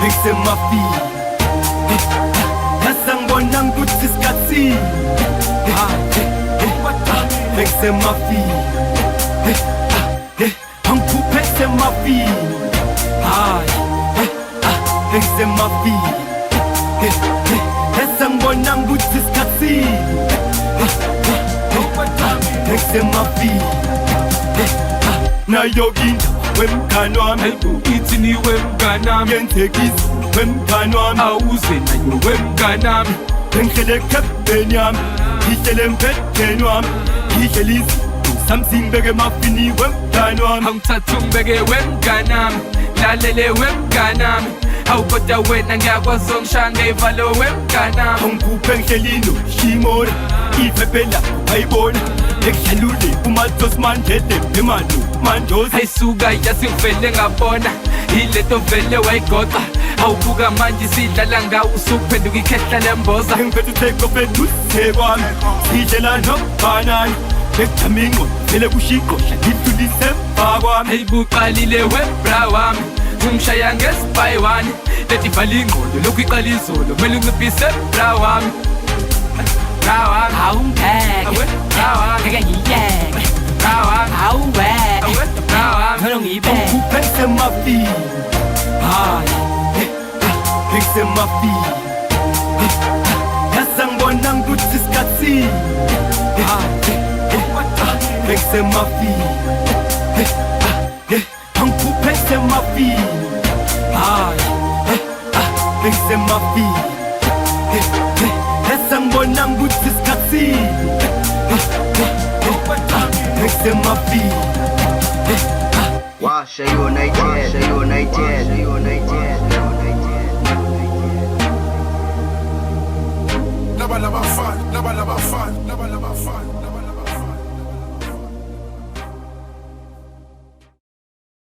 Ngisemafini Yasangibona ukuthi isikhathi Ngisemafini Angikhuphe semafini Ngisemafini Yasangibona ukuthi isikhathi Ngisemafini Nayo into wemngani wami Ithi ni wemngani wami Yenzekisa wemngani wami awuze nayo wemngani wami Ngihlele ekhepheni yami Ngihlele empetheni wami Ngihlele izinto something beke emafini wemngani wami Angithatha ungibeke wemngani wami lalele wemngani wami awukodwa wena ngiyakwazi ongishaya ngeyivalo wemngani wami Angikhuphe ngihlelino shimona Iphepela ayibona Ekudlalule uMatos Mandela Emanu Mandoza ayisuka yasivele ngabona ileto vele wayigoqa awubuka manje sidlala ngawo usuphenduka ikhehla lemboza Ngiphethe take off eduze kwami Sidlela nobhanana Bekujamingo vele kushiko Ngidlulise emva kwami ayibuqalile webra wami ungishaya ngesibhayi wani leti vala ingqondo lokhu iqala izolo kumele unciphise bra wami bra wami awungeke bra wami ngeke ngiyeke bra wami awungeke bra wami ngeke ngiyibeke Angikhuphe ngisemafini Ngisemafini Yasangibona ukuthi isikhathi Ngisemafini Angikhuphe ngisemafini Ngisemafini Yasangibona ukuthi isikhathi Ngisemafini Washa United Laba fun